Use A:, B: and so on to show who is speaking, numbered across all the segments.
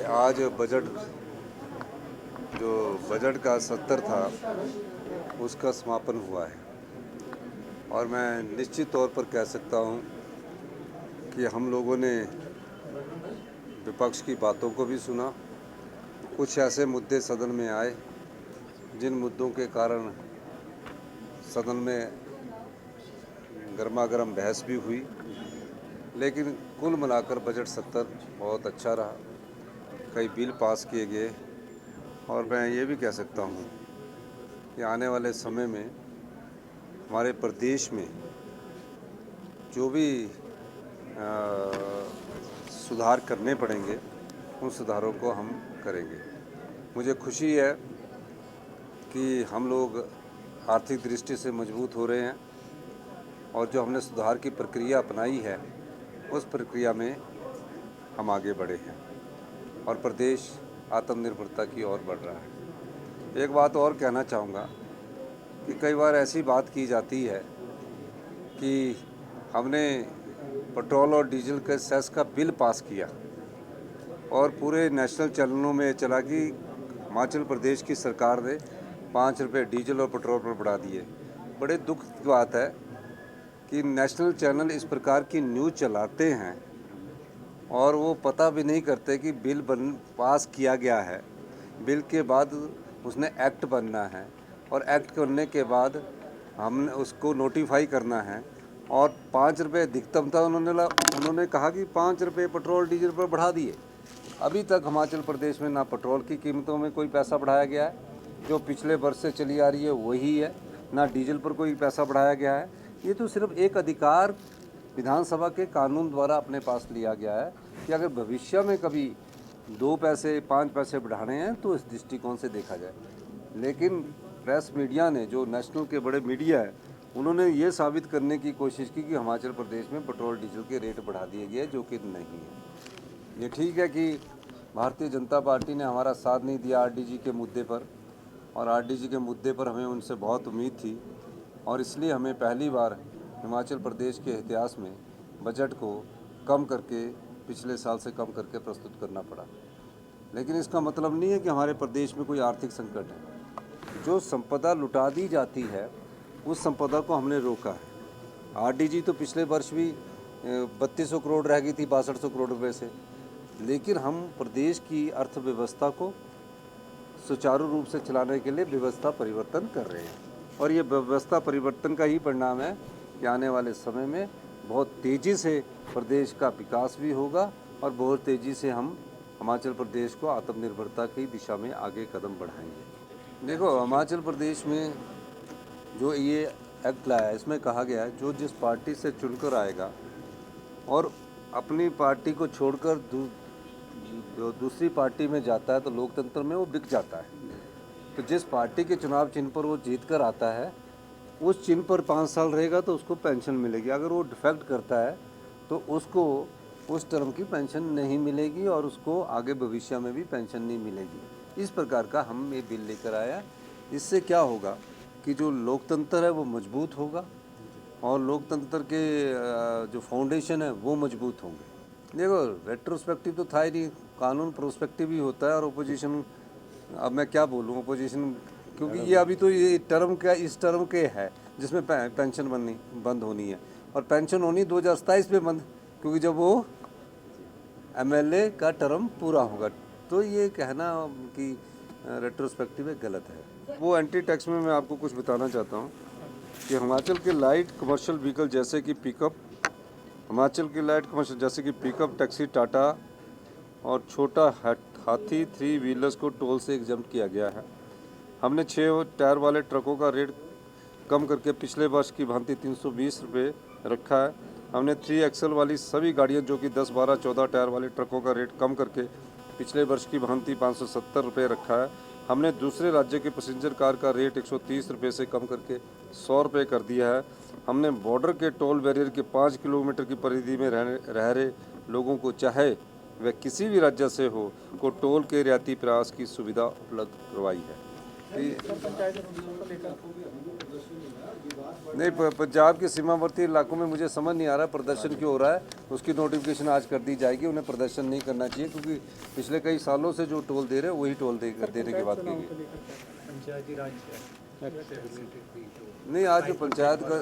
A: आज बजट का सत्र था उसका समापन हुआ है और मैं निश्चित तौर पर कह सकता हूं कि हम लोगों ने विपक्ष की बातों को भी सुना। कुछ ऐसे मुद्दे सदन में आए जिन मुद्दों के कारण सदन में गर्मागर्म बहस भी हुई, लेकिन कुल मिलाकर बजट सत्र बहुत अच्छा रहा। कई बिल पास किए गए और मैं ये भी कह सकता हूँ कि आने वाले समय में हमारे प्रदेश में जो भी सुधार करने पड़ेंगे उन सुधारों को हम करेंगे। मुझे खुशी है कि हम लोग आर्थिक दृष्टि से मजबूत हो रहे हैं और जो हमने सुधार की प्रक्रिया अपनाई है उस प्रक्रिया में हम आगे बढ़े हैं और प्रदेश आत्मनिर्भरता की ओर बढ़ रहा है। एक बात और कहना चाहूँगा कि कई बार ऐसी बात की जाती है कि हमने पेट्रोल और डीजल के सेस का बिल पास किया और पूरे नेशनल चैनलों में चला कि हिमाचल प्रदेश की सरकार ने 5 रुपये डीजल और पेट्रोल पर बढ़ा दिए। बड़े दुख की बात है कि नेशनल चैनल इस प्रकार की न्यूज़ चलाते हैं और वो पता भी नहीं करते कि बिल पास किया गया है। बिल के बाद उसने एक्ट बनना है और एक्ट बनने के बाद हमने उसको नोटिफाई करना है और 5 रुपये अधिकतम था। उन्होंने कहा कि 5 रुपये पेट्रोल डीजल पर बढ़ा दिए। अभी तक हिमाचल प्रदेश में ना पेट्रोल की कीमतों में कोई पैसा बढ़ाया गया है, जो पिछले वर्ष से चली आ रही है वही है, ना डीजल पर कोई पैसा बढ़ाया गया है। ये तो सिर्फ एक अधिकार विधानसभा के कानून द्वारा अपने पास लिया गया है कि अगर भविष्य में कभी 2 पैसे 5 पैसे बढ़ाने हैं तो इस दृष्टिकोण से देखा जाए। लेकिन प्रेस मीडिया ने, जो नेशनल के बड़े मीडिया है, उन्होंने ये साबित करने की कोशिश की कि हिमाचल प्रदेश में पेट्रोल डीजल के रेट बढ़ा दिए गए, जो कि नहीं है। ये ठीक है कि भारतीय जनता पार्टी ने हमारा साथ नहीं दिया आरडीजी के मुद्दे पर, और आरडीजी के मुद्दे पर हमें उनसे बहुत उम्मीद थी और इसलिए हमें पहली बार हिमाचल प्रदेश के इतिहास में बजट को कम करके, पिछले साल से कम करके प्रस्तुत करना पड़ा। लेकिन इसका मतलब नहीं है कि हमारे प्रदेश में कोई आर्थिक संकट है। जो संपदा लुटा दी जाती है उस संपदा को हमने रोका है। आरडीजी तो पिछले वर्ष भी 3200 करोड़ रह गई थी 6200 करोड़ रुपये से, लेकिन हम प्रदेश की अर्थव्यवस्था को सुचारू रूप से चलाने के लिए व्यवस्था परिवर्तन कर रहे हैं और ये व्यवस्था परिवर्तन का ही परिणाम है कि आने वाले समय में बहुत तेज़ी से प्रदेश का विकास भी होगा और बहुत तेज़ी से हम हिमाचल प्रदेश को आत्मनिर्भरता की दिशा में आगे कदम बढ़ाएंगे। देखो, हिमाचल प्रदेश में जो ये एक्ट लाया है, इसमें कहा गया है जो जिस पार्टी से चुनकर आएगा और अपनी पार्टी को छोड़कर दूसरी पार्टी में जाता है तो लोकतंत्र में वो बिक जाता है। तो जिस पार्टी के चुनाव चिन्ह पर वो जीत कर आता है उस चिन्ह पर 5 साल रहेगा तो उसको पेंशन मिलेगी। अगर वो डिफेक्ट करता है तो उसको उस टर्म की पेंशन नहीं मिलेगी और उसको आगे भविष्य में भी पेंशन नहीं मिलेगी। इस प्रकार का हम ये बिल लेकर आया। इससे क्या होगा कि जो लोकतंत्र है वो मजबूत होगा और लोकतंत्र के जो फाउंडेशन है वो मजबूत होंगे। देखो, रेट्रोस्पेक्टिव तो था ही नहीं, कानून प्रोस्पेक्टिव ही होता है और ओपोजिशन, अब मैं क्या बोलूँ ओपोजिशन, क्योंकि ये अभी तो ये टर्म का इस टर्म के है जिसमें पेंशन बंद होनी है और पेंशन होनी 2027 में बंद, क्योंकि जब वो एमएलए का टर्म पूरा होगा। तो ये कहना कि रेट्रोस्पेक्टिव है गलत है। वो एंटी टैक्स में मैं आपको कुछ बताना चाहता हूँ कि हिमाचल के लाइट कमर्शियल व्हीकल जैसे कि पिकअप, टैक्सी, टाटा और छोटा हाथी 3 व्हीलर्स को टोल से एग्जम्प्ट किया गया है। हमने 6 टायर वाले ट्रकों का रेट कम करके पिछले वर्ष की भांति 320 रुपये रखा है। हमने 3 एक्सल वाली सभी गाड़ियाँ जो कि 10, 12, 14 टायर वाले ट्रकों का रेट कम करके पिछले वर्ष की भांति 570 रुपये रखा है। हमने दूसरे राज्य के पैसेंजर कार का रेट 130 रुपये से कम करके 100 रुपये कर दिया है। हमने बॉर्डर के टोल बैरियर के 5 किलोमीटर की परिधि में रह रहे लोगों को, चाहे वह किसी भी राज्य से हो, को टोल के रियायती प्रयास की सुविधा उपलब्ध करवाई है। नहीं, पंजाब के सीमावर्ती इलाकों में मुझे समझ नहीं आ रहा प्रदर्शन क्यों हो रहा है। उसकी नोटिफिकेशन आज कर दी जाएगी। उन्हें प्रदर्शन नहीं करना चाहिए, क्योंकि पिछले कई सालों से जो टोल दे रहे हैं वही टोल देने की बात की गई।
B: पंचायती राज
A: नहीं, आज जो पंचायत का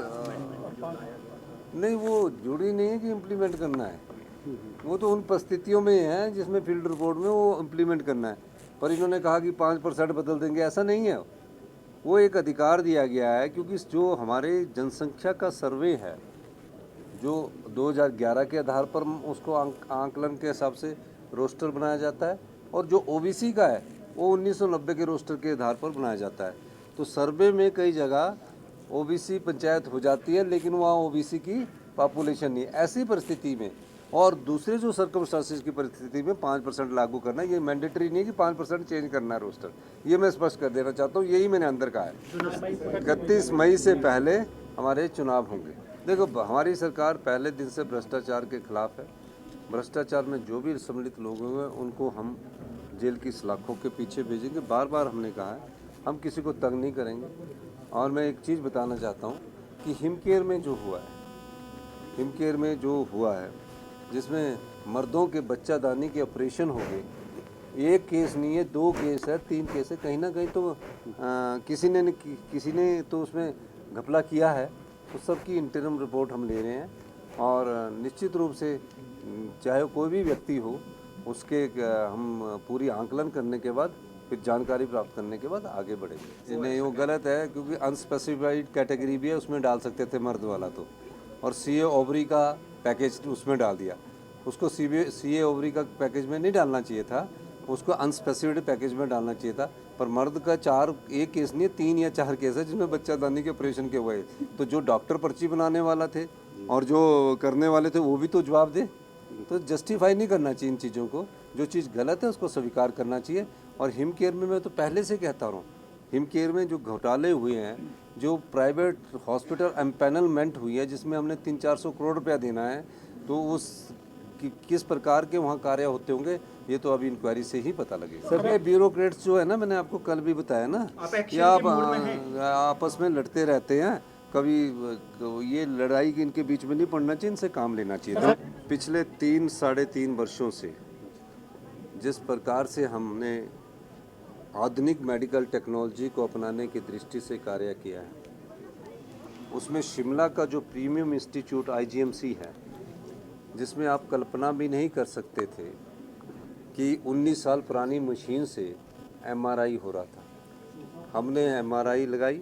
A: नहीं, वो जरूरी नहीं है कि इम्प्लीमेंट करना है। वो तो उन परिस्थितियों में है जिसमें फील्ड रिपोर्ट में वो इम्प्लीमेंट करना है। पर इन्होंने कहा कि 5% बदल देंगे, ऐसा नहीं है। वो एक अधिकार दिया गया है, क्योंकि जो हमारे जनसंख्या का सर्वे है, जो 2011 के आधार पर उसको आंकलन के हिसाब से रोस्टर बनाया जाता है, और जो ओबीसी का है वो 1990 के रोस्टर के आधार पर बनाया जाता है। तो सर्वे में कई जगह ओबीसी पंचायत हो जाती है, लेकिन वहाँ ओबीसी की पॉपुलेशन नहीं। ऐसी परिस्थिति में और दूसरे जो सर्कमस्टांसिस की परिस्थिति में 5% लागू करना, ये मैंडेटरी नहीं है कि 5% चेंज करना है रोस्टर। ये मैं स्पष्ट कर देना चाहता हूँ, यही मैंने अंदर कहा है। 31 मई से पहले हमारे चुनाव होंगे। देखो, हमारी सरकार पहले दिन से भ्रष्टाचार के खिलाफ है। भ्रष्टाचार में जो भी सम्मिलित लोग होंगे उनको हम जेल की सलाखों के पीछे भेजेंगे। बार बार हमने कहा है, हम किसी को तंग नहीं करेंगे। और मैं एक चीज़ बताना चाहता हूँ कि हिमकेयर में जो हुआ है, हिमकेयर में जो हुआ है, जिसमें मर्दों के बच्चादानी के ऑपरेशन हो गए, एक केस नहीं है, 2 केस है, 3 केस है। कहीं ना कहीं तो किसी ने तो उसमें घपला किया है। उस सब की इंटरम रिपोर्ट हम ले रहे हैं, और निश्चित रूप से चाहे कोई भी व्यक्ति हो, उसके हम पूरी आंकलन करने के बाद, फिर जानकारी प्राप्त करने के बाद आगे बढ़ेंगे। नहीं, वो गलत है, क्योंकि अनस्पेसिफाइड कैटेगरी भी है, उसमें डाल सकते थे मर्द वाला तो। और सीए ओवरी का पैकेज उसमें डाल दिया। उसको सीए ओवरी का पैकेज में नहीं डालना चाहिए था, उसको अनस्पेसिफाइड पैकेज में डालना चाहिए था। पर मर्द का एक केस नहीं है, 3 या 4 केस है जिसमें बच्चादानी के ऑपरेशन के हुए। तो जो डॉक्टर पर्ची बनाने वाला थे और जो करने वाले थे वो भी तो जवाब दे। तो जस्टिफाई नहीं करना चाहिए इन चीज़ों को। जो चीज़ गलत है उसको स्वीकार करना चाहिए। और हिमकेयर में मैं तो पहले से कहता रहा हूँ, हिमकेयर में जो घोटाले हुए हैं, जो प्राइवेट हॉस्पिटल एम्पैनलमेंट हुई है, जिसमें हमने 300-400 करोड़ रुपया देना है, तो उस किस प्रकार के वहाँ कार्य होते होंगे, ये तो अभी इंक्वायरी से ही पता लगेगा। सब ये ब्यूरोक्रेट्स जो है ना, मैंने आपको कल भी बताया ना, कि आप आपस में लड़ते रहते हैं। कभी ये लड़ाई इनके बीच में नहीं पड़ना चाहिए, इनसे काम लेना चाहिए था। पिछले 3-3.5 वर्षों से जिस प्रकार से हमने आधुनिक मेडिकल टेक्नोलॉजी को अपनाने की दृष्टि से कार्य किया है, उसमें शिमला का जो प्रीमियम इंस्टीट्यूट IGMC है, जिसमें आप कल्पना भी नहीं कर सकते थे कि 19 साल पुरानी मशीन से MRI हो रहा था। हमने MRI लगाई,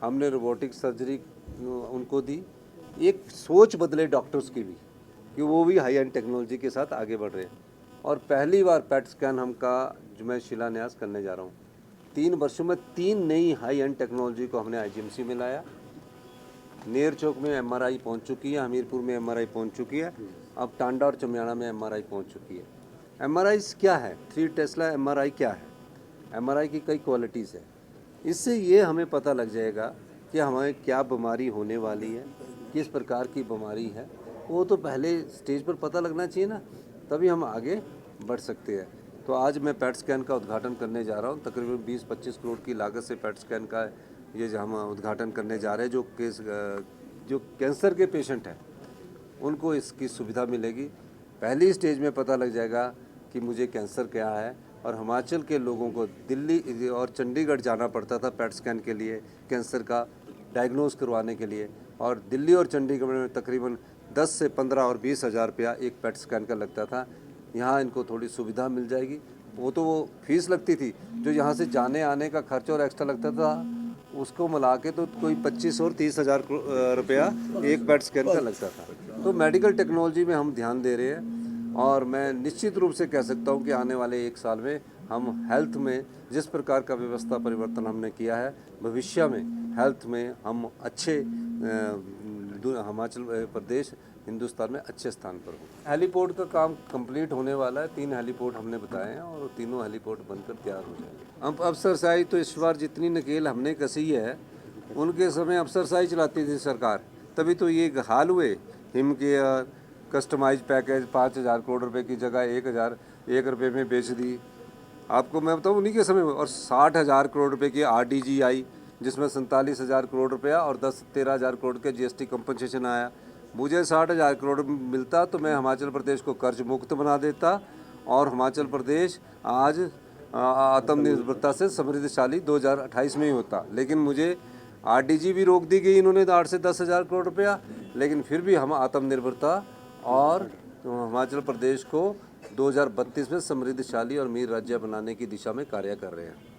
A: हमने रोबोटिक सर्जरी उनको दी। एक सोच बदले डॉक्टर्स की भी, कि वो भी हाई एंड टेक्नोलॉजी के साथ आगे बढ़ रहे हैं। और पहली बार PET स्कैन जो मैं शिलान्यास करने जा रहा हूँ, 3 वर्षों में 3 नई हाई एंड टेक्नोलॉजी को हमने IGMC में लाया। नेर चौक में MRI पहुँच चुकी है, हमीरपुर में MRI पहुँच चुकी है, अब टांडा और चमियाड़ा में MRI पहुँच चुकी है। MRI क्या है, 3 टेस्ला MRI क्या है, MRI की कई क्वालिटीज़ है। इससे ये हमें पता लग जाएगा कि हमें क्या बीमारी होने वाली है, किस प्रकार की बीमारी है। वो तो पहले स्टेज पर पता लगना चाहिए ना, तभी हम आगे बढ़ सकते हैं। तो आज मैं PET स्कैन का उद्घाटन करने जा रहा हूँ। तकरीबन 20-25 करोड़ की लागत से PET स्कैन का ये जो हम उद्घाटन करने जा रहे हैं, जो कैंसर के पेशेंट हैं उनको इसकी सुविधा मिलेगी। पहली स्टेज में पता लग जाएगा कि मुझे कैंसर क्या है। और हिमाचल के लोगों को दिल्ली और चंडीगढ़ जाना पड़ता था PET स्कैन के लिए, कैंसर का डायग्नोज करवाने के लिए, और दिल्ली और चंडीगढ़ में तकरीबन 10 से 15 और 20 हज़ार रुपया एक PET स्कैन का लगता था। यहाँ इनको थोड़ी सुविधा मिल जाएगी। वो तो वो फीस लगती थी, जो यहाँ से जाने आने का खर्च और एक्स्ट्रा लगता था, उसको मिला के तो कोई 25 और 30 हज़ार रुपया एक PET स्कैन का लगता था। तो मेडिकल टेक्नोलॉजी में हम ध्यान दे रहे हैं, और मैं निश्चित रूप से कह सकता हूँ कि आने वाले 1 साल में हम हेल्थ में जिस प्रकार का व्यवस्था परिवर्तन हमने किया है, भविष्य में हेल्थ में हम अच्छे हिमाचल प्रदेश हिंदुस्तान में अच्छे स्थान पर हो। हेलीपोर्ट का काम कंप्लीट होने वाला है। 3 हेलीपोर्ट हमने बताए हैं, और तीनों हेलीपोर्ट बनकर तैयार हो जाएंगे। अब अफसरशाही तो इस बार जितनी नकेल हमने कसी है, उनके समय अफसरशाही चलाती थी सरकार, तभी तो ये हाल हुए। हिमकेयर कस्टमाइज पैकेज 5,000 करोड़ रुपए की जगह 1,001 रुपये में बेच दी। आपको मैं बताऊँ उन्हीं के समय में। और 60,000 करोड़ रुपए की RDGI जिसमें 47,000 करोड़ रुपया और 13,000 करोड़ के जीएसटी कंपनसेशन आया। मुझे 60,000 करोड़ मिलता तो मैं हिमाचल प्रदेश को कर्ज मुक्त बना देता और हिमाचल प्रदेश आज आत्मनिर्भरता से समृद्धशाली 2028 में ही होता। लेकिन मुझे आरडीजी भी रोक दी गई इन्होंने 8 से 10,000 करोड़ रुपया, लेकिन फिर भी हम आत्मनिर्भरता और हिमाचल प्रदेश को 2032 में समृद्धशाली और अमीर राज्य बनाने की दिशा में कार्य कर रहे हैं।